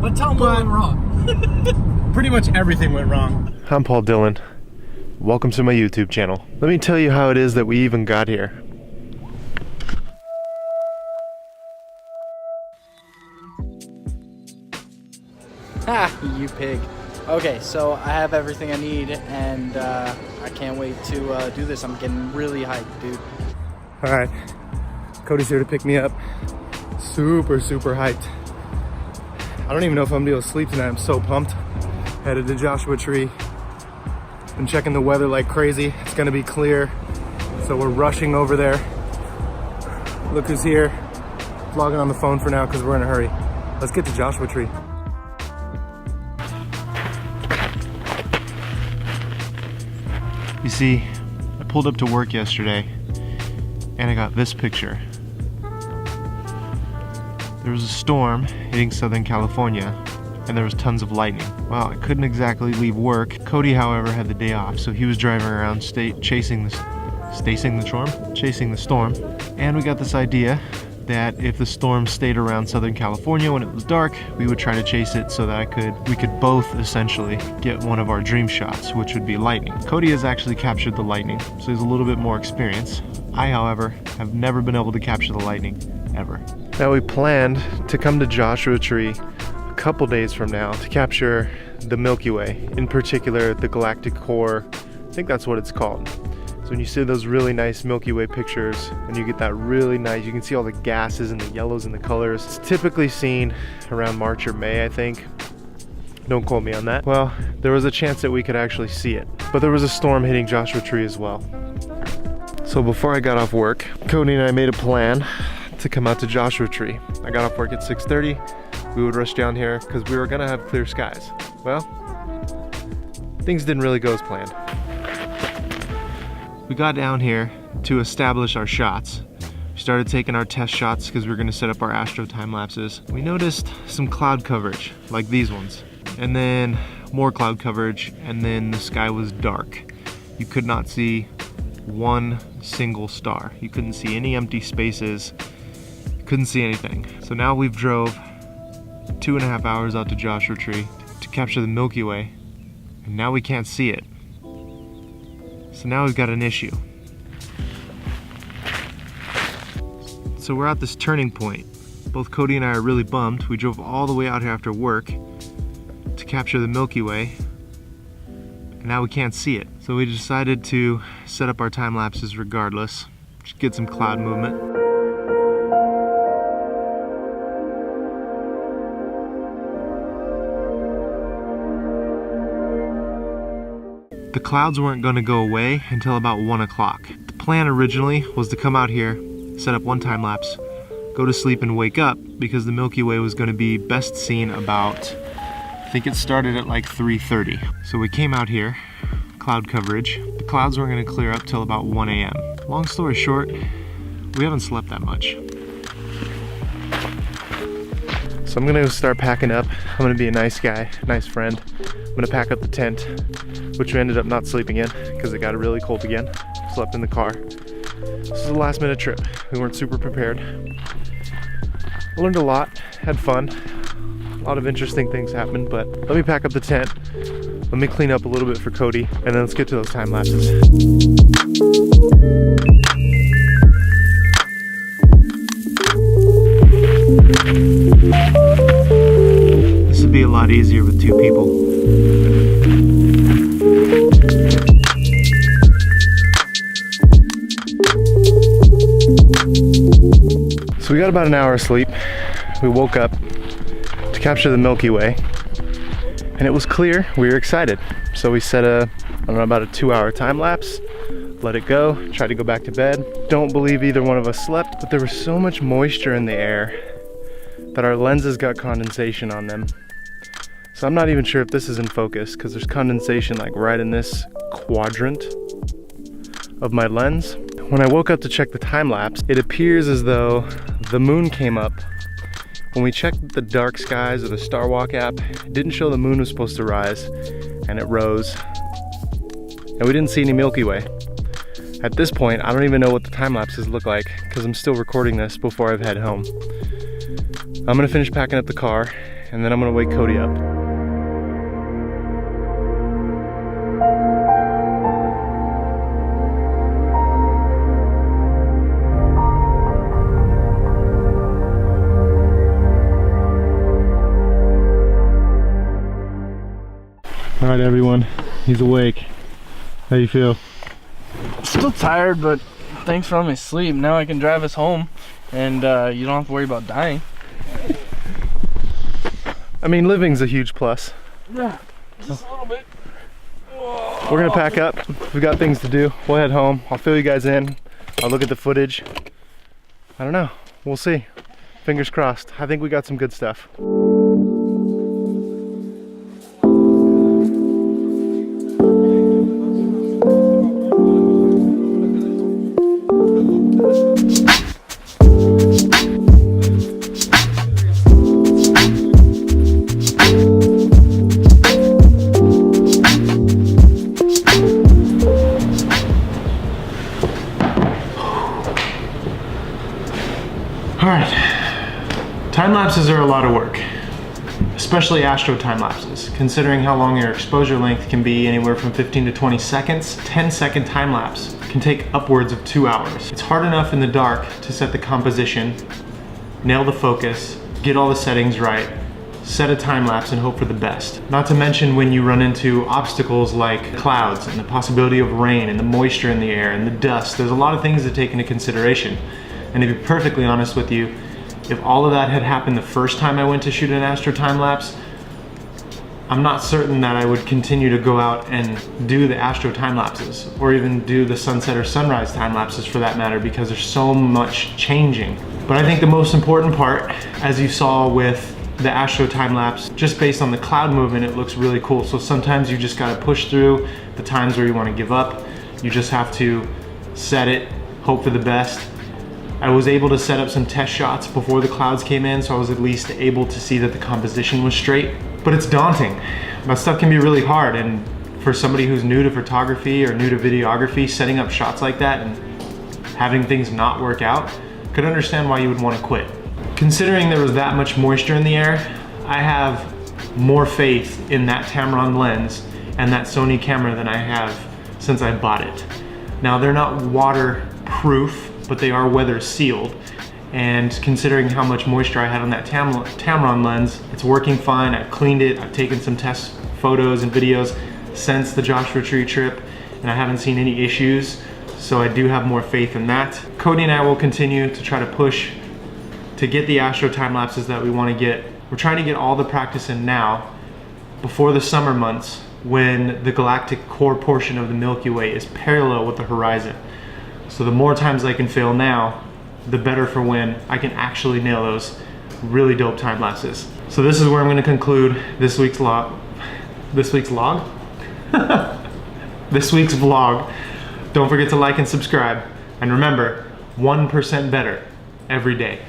But tell them what went wrong. Pretty much everything went wrong. I'm Paul Dillon. Welcome to my YouTube channel. Let me tell you how it is that we even got here. Ha, you pig. Okay, so I have everything I need, and I can't wait to do this. I'm getting really hyped, dude. All right, Cody's here to pick me up. Super hyped. I don't even know if I'm gonna be able to sleep tonight. I'm so pumped. Headed to Joshua Tree. Been checking the weather like crazy. It's gonna be clear, so we're rushing over there. Look who's here. Vlogging on the phone for now because we're in a hurry. Let's get to Joshua Tree. You see, I pulled up to work yesterday and I got this picture. There was a storm hitting Southern California and there was tons of lightning. Well, I couldn't exactly leave work. Cody, however, had the day off, so he was driving around chasing the storm. And we got this idea that if the storm stayed around Southern California when it was dark, we would try to chase it so that we could both essentially get one of our dream shots, which would be lightning. Cody has actually captured the lightning, so he's a little bit more experienced. I, however, have never been able to capture the lightning, ever. Now we planned to come to Joshua Tree a couple days from now to capture the Milky Way, in particular the galactic core. I think that's what it's called. So when you see those really nice Milky Way pictures and you get that really nice, you can see all the gases and the yellows and the colors. It's typically seen around March or May, I think. Don't quote me on that. Well, there was a chance that we could actually see it, but there was a storm hitting Joshua Tree as well. So before I got off work, Cody and I made a plan to come out to Joshua Tree. I got off work at 6:30. We would rush down here because we were gonna have clear skies. Well, things didn't really go as planned. We got down here to establish our shots. We started taking our test shots because we were gonna set up our astro time lapses. We noticed some cloud coverage, like these ones, and then more cloud coverage, and then the sky was dark. You could not see one single star. You couldn't see any empty spaces. You couldn't see anything. So now we've drove 2.5 hours out to Joshua Tree to capture the Milky Way, and now we can't see it. So now we've got an issue. So we're at this turning point. Both Cody and I are really bummed. We drove all the way out here after work to capture the Milky Way, and now we can't see it. So we decided to set up our time lapses regardless, just get some cloud movement. The clouds weren't going to go away until about 1 o'clock. The plan originally was to come out here, set up one time lapse, go to sleep and wake up because the Milky Way was going to be best seen about, I think it started at like 3:30. So we came out here, cloud coverage. The clouds weren't going to clear up till about 1 a.m. Long story short, we haven't slept that much. So I'm gonna start packing up. I'm gonna be a nice guy, nice friend. I'm gonna pack up the tent, which we ended up not sleeping in because it got really cold again. Slept in the car. This is a last minute trip. We weren't super prepared. Learned a lot, had fun. A lot of interesting things happened, but let me pack up the tent. Let me clean up a little bit for Cody, and then let's get to those time lapses. This would be a lot easier with two people. So we got about an hour of sleep. We woke up to capture the Milky Way, and it was clear. We were excited. So we set about a 2-hour time lapse, let it go, tried to go back to bed. Don't believe either one of us slept, but there was so much moisture in the air that our lenses got condensation on them. So I'm not even sure if this is in focus because there's condensation like right in this quadrant of my lens. When I woke up to check the time lapse, it appears as though the moon came up. When we checked the dark skies or the Star Walk app, it didn't show the moon was supposed to rise, and it rose. And we didn't see any Milky Way. At this point, I don't even know what the time lapses look like because I'm still recording this before I've head home. I'm gonna finish packing up the car and then I'm gonna wake Cody up. All right, everyone, he's awake. How you feel? Still tired, but thanks for letting me sleep. Now I can drive us home, and you don't have to worry about dying. I mean, living's a huge plus. Yeah, just a little bit. We're gonna pack up. We got things to do. We'll head home. I'll fill you guys in. I'll look at the footage. I don't know. We'll see. Fingers crossed. I think we got some good stuff. Alright, time lapses are a lot of work, especially astro time lapses. Considering how long your exposure length can be anywhere from 15 to 20 seconds, 10-second time lapse can take upwards of 2 hours. It's hard enough in the dark to set the composition, nail the focus, get all the settings right, set a time lapse and hope for the best. Not to mention when you run into obstacles like clouds and the possibility of rain and the moisture in the air and the dust. There's a lot of things to take into consideration. And to be perfectly honest with you, if all of that had happened the first time I went to shoot an astro time lapse, I'm not certain that I would continue to go out and do the astro time lapses or even do the sunset or sunrise time lapses for that matter, because there's so much changing. But I think the most important part, as you saw with the astro time lapse, just based on the cloud movement, it looks really cool. So sometimes you just gotta push through the times where you wanna give up. You just have to set it, hope for the best. I was able to set up some test shots before the clouds came in, so I was at least able to see that the composition was straight. But it's daunting. That stuff can be really hard, and for somebody who's new to photography or new to videography, setting up shots like that and having things not work out, could understand why you would want to quit. Considering there was that much moisture in the air, I have more faith in that Tamron lens and that Sony camera than I have since I bought it. Now, they're not waterproof, but they are weather sealed. And considering how much moisture I had on that Tamron lens, it's working fine. I've cleaned it. I've taken some test photos and videos since the Joshua Tree trip, and I haven't seen any issues. So I do have more faith in that. Cody and I will continue to try to push to get the astro time lapses that we want to get. We're trying to get all the practice in now before the summer months, when the galactic core portion of the Milky Way is parallel with the horizon. So the more times I can fail now, the better for when I can actually nail those really dope time lapses. So this is where I'm going to conclude this week's vlog. This week's vlog. Don't forget to like and subscribe. And remember, 1% better every day.